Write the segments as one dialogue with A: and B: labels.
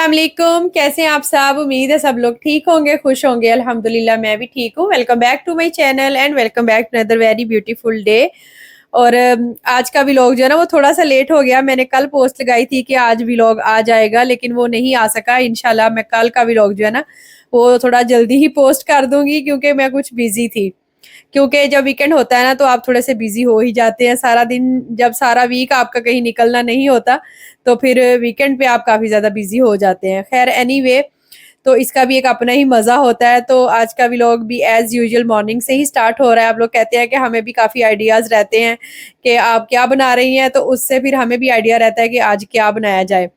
A: अस्सलाम वालेकुम। कैसे हैं आप सब? उम्मीद है सब लोग ठीक होंगे, खुश होंगे। अल्हम्दुलिल्लाह मैं भी ठीक हूँ। Welcome back to my channel and welcome back to another very beautiful day. और आज का व्लॉग जो है ना वो थोड़ा सा लेट हो गया। मैंने कल पोस्ट लगाई थी कि आज व्लॉग आ जाएगा, लेकिन वो नहीं आ सका। इंशाल्लाह मैं कल का व्लॉग जो है ना वो थोड़ा जल्दी ही पोस्ट कर दूंगी, क्योंकि मैं कुछ बिजी थी। क्योंकि जब वीकेंड होता है ना तो आप थोड़े से बिजी हो ही जाते हैं सारा दिन। जब सारा वीक आपका कहीं निकलना नहीं होता तो फिर वीकेंड पे आप काफी ज्यादा बिजी हो जाते हैं। खैर एनीवे, तो इसका भी एक अपना ही मजा होता है। तो आज का व्लॉग भी एज यूजुअल मॉर्निंग से ही स्टार्ट हो रहा है। आप लोग कहते हैं कि हमें भी काफी आइडियाज रहते हैं कि आप क्या बना रही हैं, तो उससे फिर हमें भी आइडिया रहता है कि आज क्या बनाया जाए।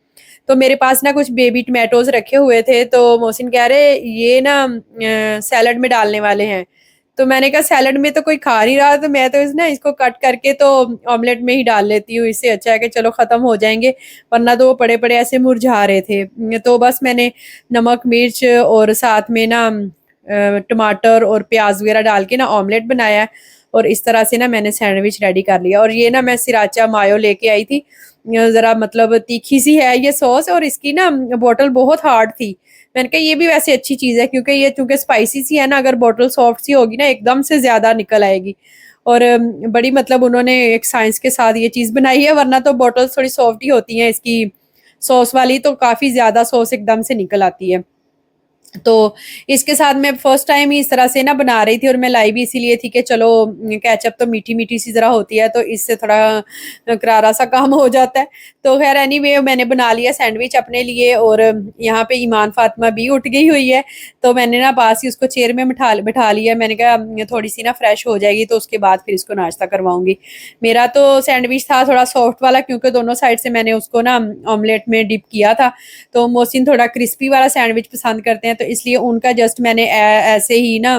A: तो मेरे पास ना कुछ बेबी टमाटोज रखे हुए थे, तो मोहसिन कह रहे ये ना सैलड में डालने वाले हैं। तो मैंने कहा सैलड में तो कोई खा नहीं रहा, तो मैं तो इसको कट करके तो ऑमलेट में ही डाल लेती हूँ। इससे अच्छा है कि चलो खत्म हो जाएंगे, वरना तो वो पड़े पड़े ऐसे मुरझा रहे थे। तो बस मैंने नमक मिर्च और साथ में ना टमाटर और प्याज वगैरह डाल के ना ऑमलेट बनाया है। और इस तरह से ना मैंने सैंडविच रेडी कर लिया। और ये ना मैं सिराचा मायो लेके आई थी। जरा मतलब तीखी सी है ये सॉस, और इसकी ना बोतल बहुत हार्ड थी। मैंने कहा ये भी वैसे अच्छी चीज है, क्योंकि ये चूंकि स्पाइसी सी है ना, अगर बोतल सॉफ्ट सी होगी ना एकदम से ज्यादा निकल आएगी। और बड़ी मतलब उन्होंने एक साइंस के साथ ये चीज बनाई है, वरना तो बोतल थोड़ी सॉफ्ट ही होती हैं इसकी सॉस वाली, तो काफी ज्यादा सॉस एकदम से निकल आती है। तो इसके साथ मैं फर्स्ट टाइम ही इस तरह से ना बना रही थी, और मैं लाई भी इसीलिए थी कि चलो केचप तो मीठी मीठी सी जरा होती है, तो इससे थोड़ा करारा सा काम हो जाता है। तो खैर एनीवे मैंने बना लिया सैंडविच अपने लिए। और यहाँ पे ईमान फातिमा भी उठ गई हुई है, तो मैंने ना पास ही उसको चेयर में बिठा लिया। मैंने कहा थोड़ी सी ना फ्रेश हो जाएगी तो उसके बाद फिर इसको नाश्ता करवाऊंगी। मेरा तो सैंडविच था थोड़ा सॉफ्ट वाला, क्योंकि दोनों साइड से मैंने उसको ना ऑमलेट में डिप किया था। तो मोहसिन थोड़ा क्रिस्पी वाला सैंडविच पसंद करते हैं, तो इसलिए उनका जस्ट मैंने ऐसे ही ना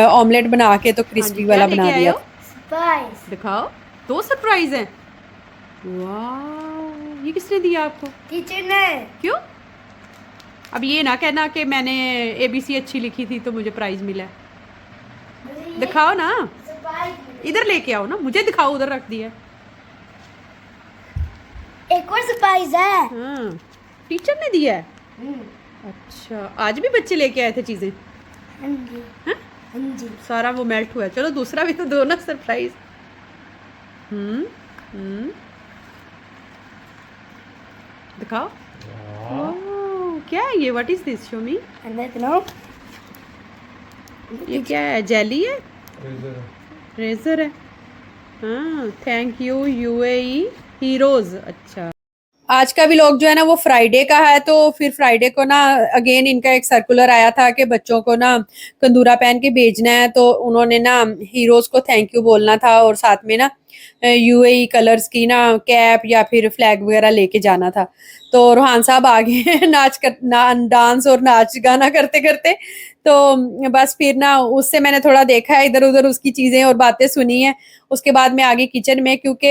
A: ऑमलेट बना के तो
B: हाँ जी,
A: क्रिस्पी
B: क्या
A: वाला
B: लेके
A: बना
B: आए
A: दिया
B: हो?
A: था।
B: सरप्राइज दिखाओ। दो सरप्राइज हैं। वाह, ये किसने दिया आपको?
C: टीचर ने।
B: क्यों? अब ये ना कहना कि मैंने एबीसी अच्छी लिखी थी तो मुझे प्राइज मिला है। दिखाओ ना, इधर लेके आओ ना, मुझे दिखाओ, उधर रख दिया।
C: एक और सरप्राइज है।
B: हाँ, टीचर ने दिया है। अच्छा, आज भी बच्चे लेके आए थे चीजें?
C: हाँ जी।
B: हाँ?
C: हाँ जी।
B: सारा वो मेल्ट हुआ है। चलो दूसरा भी तो दो ना सरप्राइज। हम्म, दिखाओ। ओह, क्या है ये? What is this? शो मी। ये क्या है? जेली है? रेजर है। हाँ, थैंक यू यूएई हीरोज। अच्छा,
A: आज का व्लॉग जो है ना वो फ्राइडे का है। तो फिर फ्राइडे को ना अगेन इनका एक सर्कुलर आया था कि बच्चों को ना कंदूरा पहन के भेजना है, तो उन्होंने ना हीरोज को थैंक यू बोलना था, और साथ में ना यूएई कलर्स की ना कैप या फिर फ्लैग वगैरह लेके जाना था। तो रोहान साहब आगे डांस और नाच गाना करते करते। तो बस फिर ना उससे मैंने थोड़ा देखा है इधर उधर उसकी चीजें और बातें सुनी है। उसके बाद मैं आगे किचन में, क्योंकि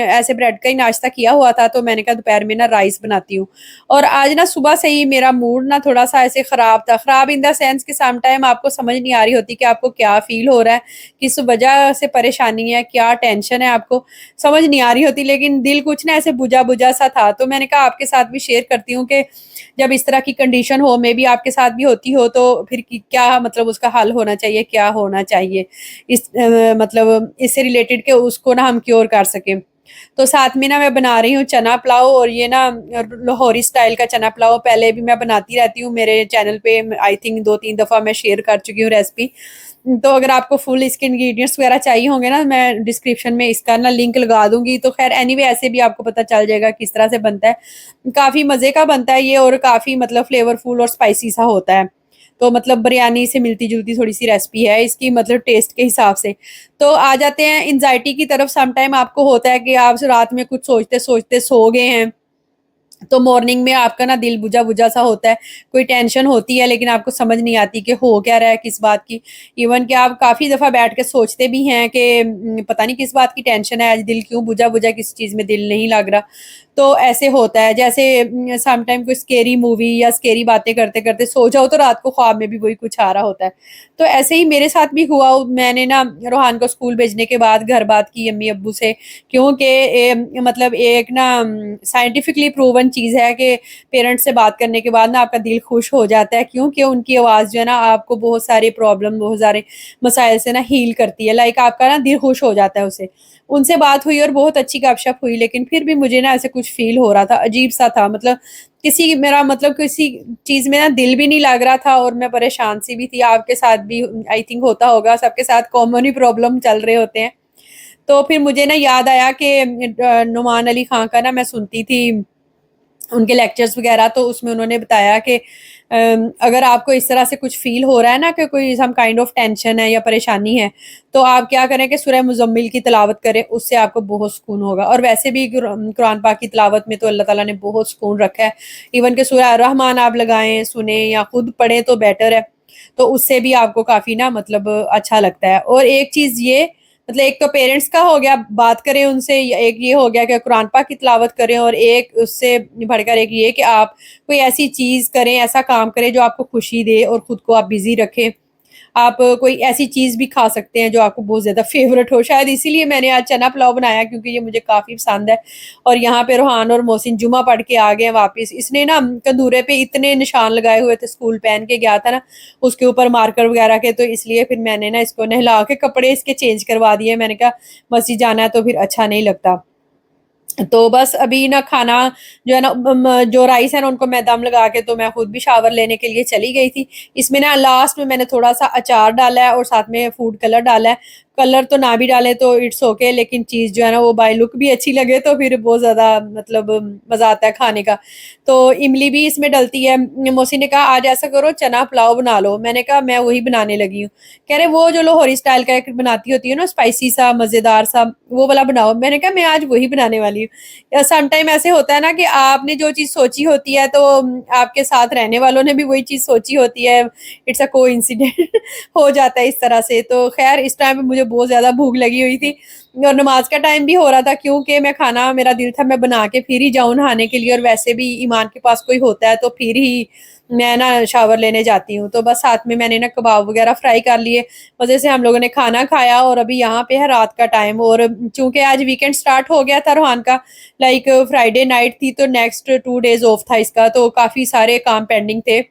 A: ऐसे ब्रेड का ही नाश्ता किया हुआ था, तो मैंने कहा दोपहर में ना राइस बनाती हूँ। और आज ना सुबह से ही मेरा मूड ना थोड़ा सा ऐसे खराब था। खराब इन द सेंस कि सम टाइम आपको समझ नहीं आ रही होती कि आपको क्या फील हो रहा है, किस वजह से परेशानी है, क्या टेंशन है, आपको समझ नहीं आ रही होती। लेकिन दिल कुछ ना ऐसे बुझा बुझा सा था। तो मैंने कहा आपके साथ भी शेयर करती हूँ कि जब इस तरह की कंडीशन हो, मे भी आपके साथ भी होती हो, तो फिर क्या मतलब उसका हल होना चाहिए, क्या होना चाहिए इस मतलब इससे रिलेटेड के उसको ना हम क्योर कर सकें। तो साथ में ना मैं बना रही हूँ चना पुलाव, और ये ना लाहौरी स्टाइल का चना पुलाव पहले भी मैं बनाती रहती हूँ मेरे चैनल पे। आई थिंक 2-3 दफ़ा मैं शेयर कर चुकी हूँ रेसिपी। तो अगर आपको फुल इसके इंग्रेडिएंट्स वगैरह चाहिए होंगे ना, मैं डिस्क्रिप्शन में इसका ना लिंक लगा दूंगी। तो खैर एनीवे ऐसे भी आपको पता चल जाएगा किस तरह से बनता है। काफ़ी मज़े का बनता है ये, और काफ़ी मतलब फ्लेवरफुल और स्पाइसी सा होता है। तो मतलब बिरयानी से मिलती जुलती थोड़ी सी रेसिपी है इसकी, मतलब टेस्ट के हिसाब से। तो आ जाते हैं एंजाइटी की तरफ। सम टाइम आपको होता है कि आप रात में कुछ सोचते सोचते सो गए हैं, तो मॉर्निंग में आपका ना दिल बुझा बुझा सा होता है, कोई टेंशन होती है, लेकिन आपको समझ नहीं आती कि हो क्या रहा है, किस बात की। इवन कि आप काफ़ी दफ़ा बैठ के सोचते भी हैं कि पता नहीं किस बात की टेंशन है, आज दिल क्यों बुझा बुझा, किस चीज़ में दिल नहीं लग रहा। तो ऐसे होता है, जैसे सम टाइम कोई स्केरी मूवी या स्केरी बातें करते करते सो जाओ तो रात को ख्वाब में भी वही कुछ आ रहा होता है। तो ऐसे ही मेरे साथ भी हुआ। मैंने ना रोहान को स्कूल भेजने के बाद घर बात की अम्मी अब्बू से, क्योंकि मतलब एक ना साइंटिफिकली प्रूवन चीज़ है कि पेरेंट्स से बात करने के बाद ना आपका दिल खुश हो जाता है, क्योंकि उनकी आवाज़ जो है ना आपको बहुत सारे प्रॉब्लम, बहुत सारे मसाइल से ना हील करती है। लाइक आपका ना दिल खुश हो जाता है उससे। उनसे बात हुई और बहुत अच्छी गपशप हुई, लेकिन फिर भी मुझे ना ऐसे कुछ फील हो रहा था, अजीब सा था। मतलब किसी चीज़ में ना दिल भी नहीं लग रहा था और मैं परेशान सी भी थी। आपके साथ भी आई थिंक होता होगा, सबके साथ कॉमन ही प्रॉब्लम चल रहे होते हैं। तो फिर मुझे ना याद आया कि नुमान अली खां का ना मैं सुनती थी उनके लेक्चर्स वगैरह, तो उसमें उन्होंने बताया कि अगर आपको इस तरह से कुछ फील हो रहा है ना कि कोई सम काइंड ऑफ टेंशन है या परेशानी है, तो आप क्या करें कि सूरह मुज़म्मिल की तिलावत करें, उससे आपको बहुत सुकून होगा। और वैसे भी कुरान पाक की तिलावत में तो अल्लाह ताला ने बहुत सुकून रखा है। इवन कि सूरह रहमान आप लगाएं, सुने या खुद पढ़ें तो बेटर है। तो उससे भी आपको काफ़ी ना मतलब अच्छा लगता है। और एक चीज़ ये, मतलब एक तो पेरेंट्स का हो गया, बात करें उनसे, एक ये हो गया कि कुरान पाक की तिलावत करें, और एक उससे बढ़कर एक ये कि आप कोई ऐसी चीज़ करें, ऐसा काम करें जो आपको खुशी दे और खुद को आप बिज़ी रखें। आप कोई ऐसी चीज़ भी खा सकते हैं जो आपको बहुत ज़्यादा फ़ेवरेट हो। शायद इसीलिए मैंने आज चना पुलाव बनाया, क्योंकि ये मुझे काफ़ी पसंद है। और यहाँ पे रोहान और मोहसिन जुमा पढ़ के आ गए हैं वापस। इसने ना तंदूरे पे इतने निशान लगाए हुए थे, स्कूल पहन के गया था ना उसके ऊपर मार्कर वगैरह के, तो इसलिए फिर मैंने ना इसको नहला के कपड़े इसके चेंज करवा दिए। मैंने कहा मस्जिद जाना है तो फिर अच्छा नहीं लगता। तो बस अभी ना खाना जो है ना जो राइस है ना उनको मैं दम लगा के, तो मैं खुद भी शावर लेने के लिए चली गई थी। इसमें ना लास्ट में मैंने थोड़ा सा अचार डाला है और साथ में फूड कलर डाला है। कलर तो ना भी डालें तो इट्स ओके, लेकिन चीज़ जो है ना वो बाय लुक भी अच्छी लगे तो फिर बहुत ज़्यादा मतलब मज़ा आता है खाने का। तो इमली भी इसमें डलती है। मौसी ने कहा आज ऐसा करो चना पुलाव बना लो। मैंने कहा मैं वही बनाने लगी हूँ। कह रहे वो जो लाहौरी स्टाइल का एक बनाती होती है ना, स्पाइसी सा मज़ेदार सा, वो वाला बनाओ। मैंने कहा मैं आज वही बनाने वाली हूँ। सम टाइम ऐसे होता है ना कि आपने जो चीज़ सोची होती है तो आपके साथ रहने वालों ने भी वही चीज़ सोची होती है। इट्स अ कोइंसिडेंट हो जाता है इस तरह से। तो खैर इस टाइम पे मुझे बहुत ज़्यादा भूख लगी हुई थी और नमाज का टाइम भी हो रहा था, क्योंकि मैं खाना, मेरा दिल था मैं बना के फिर ही जाऊँ नहाने के लिए, और वैसे भी ईमान के पास कोई होता है तो फिर ही मैं ना शावर लेने जाती हूँ। तो बस साथ में मैंने ना कबाब वगैरह फ्राई कर लिए। मज़े से हम लोगों ने खाना खाया और अभी यहाँ पे है रात का टाइम। और चूँकि आज वीकेंड स्टार्ट हो गया था रोहान का, लाइक फ्राइडे नाइट थी तो नेक्स्ट 2 डेज़ ऑफ था इसका, तो काफ़ी सारे काम पेंडिंग थे।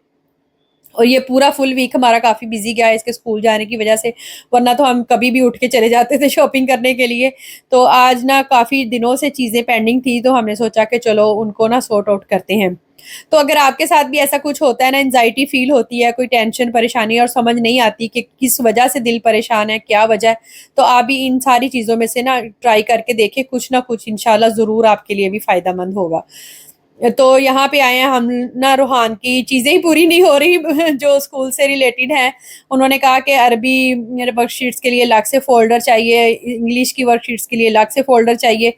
A: और ये पूरा फुल वीक हमारा काफ़ी बिजी गया है इसके स्कूल जाने की वजह से, वरना तो हम कभी भी उठ के चले जाते थे शॉपिंग करने के लिए। तो आज ना काफ़ी दिनों से चीज़ें पेंडिंग थी, तो हमने सोचा कि चलो उनको ना सॉर्ट आउट करते हैं। तो अगर आपके साथ भी ऐसा कुछ होता है ना, एंजाइटी फील होती है, कोई टेंशन परेशानी और समझ नहीं आती कि किस वजह से दिल परेशान है, क्या वजह है, तो आप भी इन सारी चीज़ों में से ना ट्राई करके देखें, कुछ ना कुछ इंशाल्लाह ज़रूर आपके लिए भी फ़ायदेमंद होगा। तो यहाँ पे आए हैं हम ना, रूहान की चीज़ें ही पूरी नहीं हो रही जो स्कूल से रिलेटेड हैं। उन्होंने कहा कि अरबी मेरे वर्कशीट्स के लिए अलग से फ़ोल्डर चाहिए, इंग्लिश की वर्कशीट्स के लिए अलग से फ़ोल्डर चाहिए।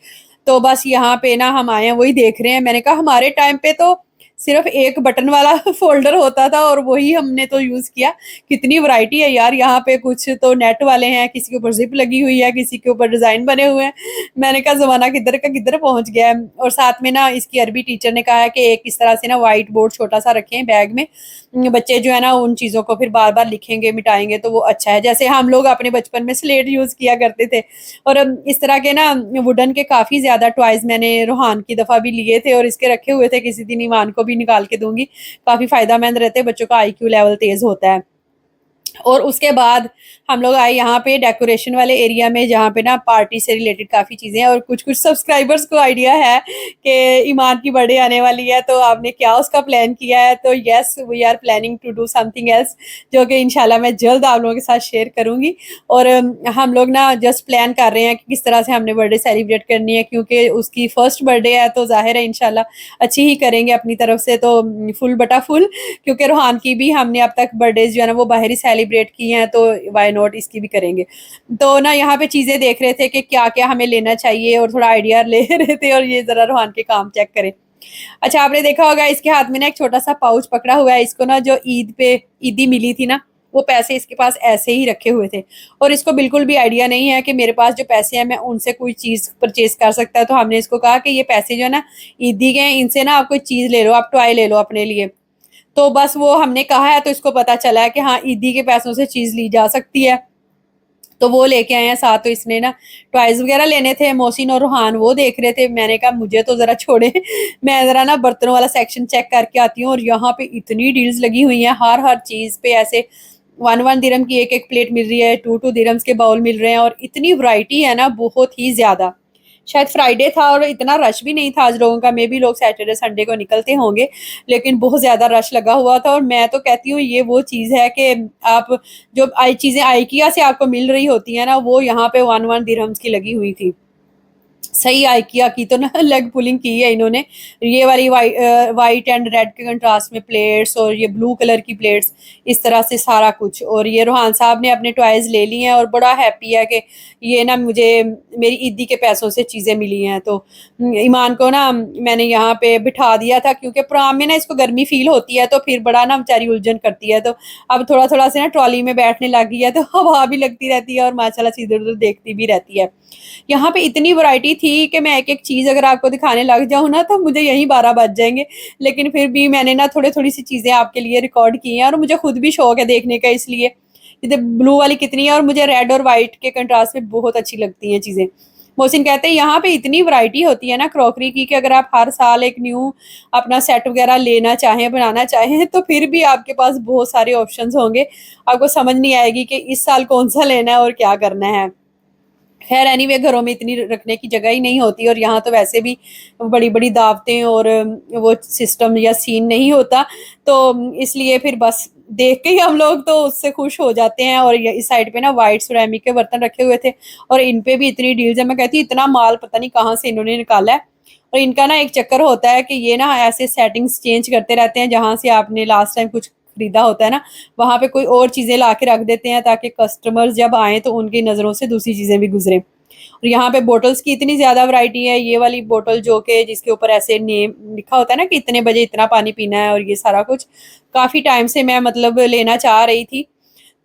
A: तो बस यहाँ पे ना हम आए हैं वही देख रहे हैं। मैंने कहा हमारे टाइम पे तो सिर्फ एक बटन वाला फ़ोल्डर होता था और वही हमने तो यूज़ किया। कितनी वैरायटी है यार, यहाँ पे कुछ तो नेट वाले हैं, किसी के ऊपर ज़िप लगी हुई है, किसी के ऊपर डिज़ाइन बने हुए हैं। मैंने कहा ज़माना किधर का किधर पहुँच गया है। और साथ में ना इसकी अरबी टीचर ने कहा है कि एक इस तरह से ना व्हाइट बोर्ड छोटा-सा रखें बैग में। बच्चे जो है ना उन चीज़ों को फिर बार-बार लिखेंगे, मिटाएँगे तो वो अच्छा है। जैसे हम लोग अपने बचपन में स्लेट यूज़ किया करते थे। और इस तरह के ना वुडन के काफ़ी ज़्यादा टॉयज़ मैंने रोहान की दफ़ा भी लिए थे और इसके रखे हुए थे, किसी दिन ईमान को भी निकाल के दूँगी। काफ़ी फ़ायदेमंद रहते हैं, बच्चों का आईक्यू लेवल तेज़ होता है। और उसके बाद हम लोग आए यहाँ पे डेकोरेशन वाले एरिया में, जहाँ पे ना पार्टी से रिलेटेड काफ़ी चीज़ें हैं और कुछ-कुछ सब्सक्राइबर्स को आइडिया है कि ईमान की बर्थडे आने वाली है, तो आपने क्या उसका प्लान किया है? तो yes, we are planning to do something else, जो कि इंशाल्लाह मैं जल्द आप लोगों के साथ शेयर करूँगी। और हम लोग ना जस्ट प्लान कर रहे हैं कि किस तरह से हमने बर्थडे सेलिब्रेट करनी है, क्योंकि उसकी फर्स्ट बर्थडे है, तो ज़ाहिर है इंशाल्लाह अच्छी ही करेंगे अपनी तरफ से, तो फुल बटा फुल। क्योंकि रोहान की भी हमने अब तक बर्थडेज़ जो है ना वो बाहर ही सेलिब्रेट की हैं, तो व्हाई नॉट इसकी भी करेंगे। तो ना यहाँ पे चीज़ें देख रहे थे कि क्या-क्या हमें लेना चाहिए और थोड़ा आइडिया ले रहे थे, और ये ज़रा रोहान के काम चेक करें। अच्छा, आपने देखा होगा इसके हाथ में ना एक छोटा-सा पाउच पकड़ा हुआ है, इसको ना जो ईद पे ईदी मिली थी ना, वो पैसे इसके पास ऐसे ही रखे हुए थे और इसको बिल्कुल भी आइडिया नहीं है कि मेरे पास जो पैसे हैं मैं उनसे कोई चीज़ परचेज कर सकता है। तो हमने इसको कहा कि ये पैसे जो है ना ईदी के हैं, इनसे ना आप कोई चीज़ ले लो, आप टॉय ले लो अपने लिए। तो बस वो हमने कहा है तो इसको पता चला है कि हाँ ईदी के पैसों से चीज़ ली जा सकती है, तो वो लेके आए हैं साथ। तो इसने ना टॉयज वगैरह लेने थे, मोहसिन और रूहान वो देख रहे थे। मैंने कहा मुझे तो जरा छोड़े मैं जरा ना बर्तनों वाला सेक्शन चेक करके आती हूँ। और यहाँ पे इतनी डील्स लगी हुई हैं, हर चीज पे ऐसे 1 दिरहम की एक प्लेट मिल रही है, 2 दिरहम्स के बाउल मिल रहे हैं और इतनी वैरायटी है ना, बहुत ही ज्यादा। शायद फ्राइडे था और इतना रश भी नहीं था आज लोगों का, मे भी लोग सैटरडे संडे को निकलते होंगे, लेकिन बहुत ज़्यादा रश लगा हुआ था। और मैं तो कहती हूँ ये वो चीज़ है कि आप जो चीज़ें आइकिया से आपको मिल रही होती हैं ना, वो यहाँ पे 1 दिरहम्स की लगी हुई थी। सही आइकिया की तो ना लेग पुलिंग की है इन्होंने। ये वाली वाइट एंड रेड के कंट्रास्ट में प्लेट्स और ये ब्लू कलर की प्लेट्स, इस तरह से सारा कुछ। और ये रूहान साहब ने अपने टॉयज ले लिए हैं और बड़ा हैप्पी है कि ये ना मुझे मेरी ईदी के पैसों से चीज़ें मिली हैं। तो ईमान को ना मैंने यहाँ पे बिठा दिया था, क्योंकि प्राम में ना इसको गर्मी फील होती है तो फिर बड़ा ना बेचारी उलझन करती है। तो अब थोड़ा थोड़ा से ना ट्रॉली में बैठने लग गई है, तो हवा भी लगती रहती है और माशाल्लाह से इधर उधर देखती भी रहती है। यहाँ पे इतनी वैरायटी थी कि मैं एक-एक चीज़ अगर आपको दिखाने लग जाऊँ ना तो मुझे यहीं 12 बज जाएँगे। लेकिन फिर भी मैंने ना थोड़ी-थोड़ी सी चीज़ें आपके लिए रिकॉर्ड की हैं और मुझे खुद भी शौक है देखने का, इसलिए। ये ब्लू वाली कितनी है और मुझे रेड और व्हाइट के कंट्रास्ट में बहुत अच्छी लगती हैं चीज़ें। मोहसिन कहते हैं यहाँ पे इतनी वैरायटी होती है ना क्रॉकरी की कि अगर आप हर साल एक न्यू अपना सेट वगैरह लेना चाहें, बनाना चाहें, तो फिर भी आपके पास बहुत सारे ऑप्शंस होंगे। आपको समझ नहीं आएगी कि इस साल कौन-सा लेना है और क्या करना है। खैर एनीवे घरों में इतनी रखने की जगह ही नहीं होती और यहाँ तो वैसे भी बड़ी-बड़ी दावतें और वो सिस्टम या सीन नहीं होता, तो इसलिए फिर बस देख के ही हम लोग तो उससे खुश हो जाते हैं। और ये इस साइड पे ना व्हाइट सिरेमिक के बर्तन रखे हुए थे और इन पे भी इतनी डील्स है, मैं कहती हूँ इतना माल पता नहीं कहाँ से इन्होंने निकाला है। और इनका ना एक चक्कर होता है कि ये ना ऐसे सेटिंग्स चेंज करते रहते हैं, जहाँ से आपने लास्ट टाइम कुछ खरीदा होता है ना, वहाँ पे कोई और चीज़ें ला के रख देते हैं ताकि कस्टमर्स जब आएँ तो उनकी नज़रों से दूसरी चीज़ें भी गुज़रें। और यहाँ पे बॉटल्स की इतनी ज़्यादा वैरायटी है। ये वाली बॉटल जो कि जिसके ऊपर ऐसे नेम लिखा होता है ना कि इतने बजे इतना पानी पीना है और ये सारा कुछ, काफ़ी टाइम से मैं मतलब लेना चाह रही थी।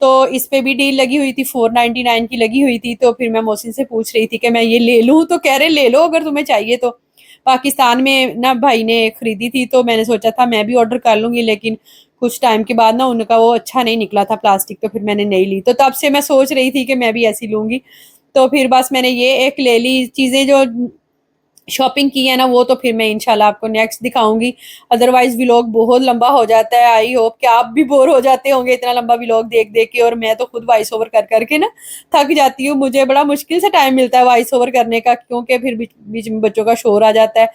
A: तो इस पे भी डील लगी हुई थी, 499 की लगी हुई थी। तो फिर मैं मोहसिन से पूछ रही थी कि मैं ये ले लूँ? तो कह रहे ले लो अगर तुम्हें चाहिए तो। पाकिस्तान में ना भाई ने खरीदी थी तो मैंने सोचा था मैं भी ऑर्डर कर लूँगी, लेकिन कुछ टाइम के बाद ना उनका वो अच्छा नहीं निकला था प्लास्टिक, तो फिर मैंने नहीं ली। तो तब से मैं सोच रही थी कि मैं भी ऐसी लूँगी। तो फिर बस मैंने ये एक ले ली। चीज़ें जो शॉपिंग की है ना वो तो फिर मैं इंशाल्लाह आपको नेक्स्ट दिखाऊँगी। अदरवाइज़ व्लॉग बहुत लंबा हो जाता है। आई होप कि आप भी बोर हो जाते होंगे इतना लंबा व्लॉग देख-देख के, और मैं तो खुद वॉइस ओवर कर के ना थक जाती हूँ। मुझे बड़ा मुश्किल से टाइम मिलता है वॉइस ओवर करने का, क्योंकि फिर बीच बीच में बच्चों का शोर आ जाता है।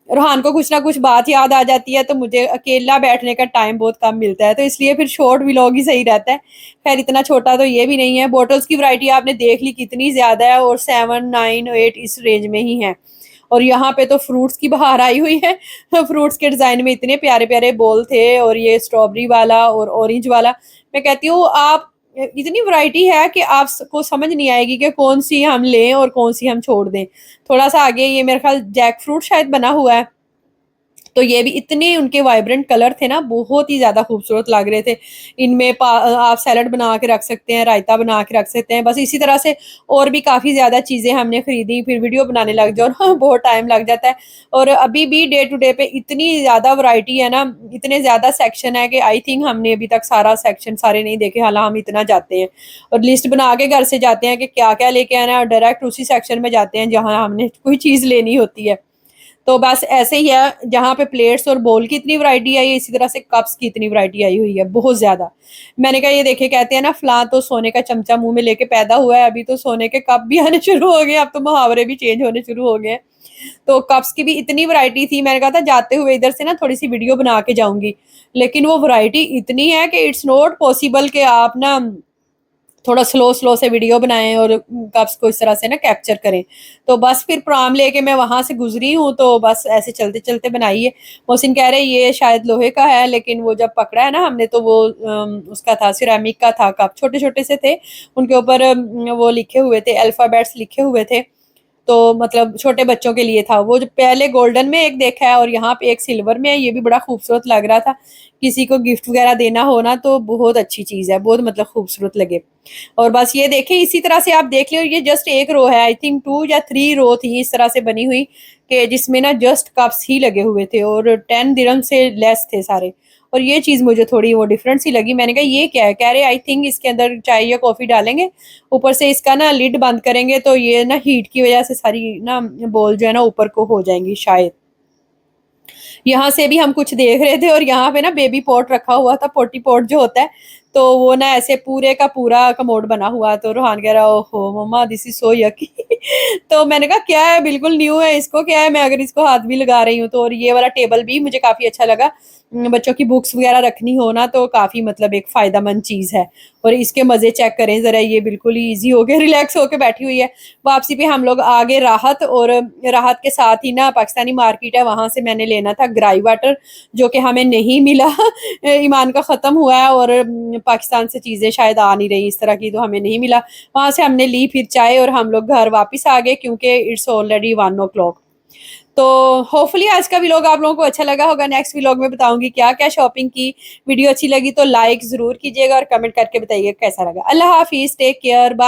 A: रूहान को कुछ ना कुछ बात याद आ जाती है तो मुझे अकेला बैठने का टाइम बहुत कम मिलता है, तो इसलिए फिर शॉर्ट व्लॉग ही सही रहता है। खैर इतना छोटा तो ये भी नहीं है। बॉटल्स की वैरायटी आपने देख ली कितनी ज़्यादा है और 7, 9, 8 इस रेंज में ही है। और यहाँ पे तो फ्रूट्स की बहार आई हुई है। फ्रूट्स के डिज़ाइन में इतने प्यारे-प्यारे बॉल थे और ये स्ट्रॉबेरी वाला और ऑरेंज वाला। मैं कहती हूँ आप इतनी वैरायटी है कि आपको समझ नहीं आएगी कि कौन-सी हम लें और कौन-सी हम छोड़ दें। थोड़ा-सा आगे ये मेरे ख़्याल जैक फ्रूट शायद बना हुआ है। तो ये भी इतने उनके वाइब्रेंट कलर थे ना, बहुत ही ज़्यादा खूबसूरत लग रहे थे। इनमें आप सैलेड बना के रख सकते हैं, रायता बना के रख सकते हैं। बस इसी तरह से और भी काफ़ी ज़्यादा चीज़ें हमने खरीदी, फिर वीडियो बनाने लग जाओ ना बहुत टाइम लग जाता है। और अभी भी डे टू डे पे इतनी ज़्यादा वैरायटी है ना, इतने ज़्यादा सेक्शन है कि आई थिंक हमने अभी तक सारा सेक्शन सारे नहीं देखे, हालाँकि हम इतना जाते हैं। और लिस्ट बना के घर से जाते हैं कि क्या-क्या लेके आना है और डायरेक्ट उसी सेक्शन में जाते हैं जहाँ हमने कोई चीज़ लेनी होती है। तो बस ऐसे ही है, जहाँ पे प्लेट्स और बोल की इतनी वैरायटी आई है, इसी तरह से कप्स की इतनी वैरायटी आई हुई है, बहुत ज़्यादा। मैंने कहा ये देखिए, कहते हैं ना फलां तो सोने का चमचा मुँह में लेके पैदा हुआ है, अभी तो सोने के कप भी आने शुरू हो गए, अब तो मुहावरे भी चेंज होने शुरू हो गए हैं। तो कप्स की भी इतनी वैरायटी थी, मैंने कहा था जाते हुए इधर से ना थोड़ी-सी वीडियो बना के जाऊँगी। लेकिन वो वैरायटी इतनी है कि इट्स नॉट पॉसिबल कि आप ना थोड़ा स्लो से वीडियो बनाएँ और कप्स को इस तरह से ना कैप्चर करें। तो बस फिर प्राम लेके मैं वहाँ से गुज़री हूँ, तो बस ऐसे चलते-चलते बनाई है। मोहसिन कह रहे ये शायद लोहे का है, लेकिन वो जब पकड़ा है ना हमने तो वो उसका था, सिरेमिक का था कप, छोटे-छोटे से थे। उनके ऊपर वो लिखे हुए थे, अल्फ़ाबेट्स लिखे हुए थे। तो मतलब छोटे बच्चों के लिए था वो, जो पहले गोल्डन में एक देखा है और यहाँ पे एक सिल्वर में है, ये भी बड़ा खूबसूरत लग रहा था। किसी को गिफ्ट वगैरह देना हो ना तो बहुत अच्छी चीज है, बहुत मतलब खूबसूरत लगे। और बस ये देखें, इसी तरह से आप देख लियो, ये जस्ट एक रो है, आई थिंक 2 या 3 रो थी इस तरह से बनी हुई, कि जिसमें ना जस्ट कप्स ही लगे हुए थे और 10 दिरहम से लेस थे सारे। और ये चीज मुझे थोड़ी वो डिफरेंट सी लगी, मैंने कहा ये क्या है, कह रहे आई थिंक इसके अंदर चाय या कॉफी डालेंगे, ऊपर से इसका ना लिड बंद करेंगे तो ये ना हीट की वजह से सारी ना बॉल जो है ना ऊपर को हो जाएंगी शायद। यहाँ से भी हम कुछ देख रहे थे और यहाँ पे ना बेबी पॉट रखा हुआ था, पोटी पॉट जो होता है, तो वो ना ऐसे पूरे का पूरा कमोड बना हुआ है। तो रोहान कह रहा ओहो मम्मा दिस इज सो यकी तो मैंने कहा क्या है, बिल्कुल न्यू है, इसको क्या है, मैं अगर इसको हाथ भी लगा रही हूँ तो। और ये वाला टेबल भी मुझे काफी अच्छा लगा, बच्चों की बुक्स वगैरह रखनी हो ना तो काफी मतलब एक फायदेमंद चीज है। और इसके मजे चेक करें जरा, ये बिल्कुल ही ईजी हो गया, रिलैक्स होके बैठी हुई है। वापसी पे हम लोग आगे राहत, और राहत के साथ ही ना पाकिस्तानी मार्केट है, वहां से मैंने लेना था ग्राई वाटर, जो कि हमें नहीं मिला ईमान का ख़त्म हुआ है और पाकिस्तान से चीज़ें शायद आ नहीं रही इस तरह की, तो हमें नहीं मिला। वहां से हमने ली फिर चाय और हम लोग घर वापस आ गए, क्योंकि इट्स ऑलरेडी 1 o'clock। तो होपफुली आज का व्लॉग आप लोगों को अच्छा लगा होगा। नेक्स्ट व्लॉग में बताऊंगी क्या क्या शॉपिंग की। वीडियो अच्छी लगी तो लाइक जरूर कीजिएगा और कमेंट करके बताइएगा कैसा लगा। अल्लाह हाफिज, टेक केयर, बाय।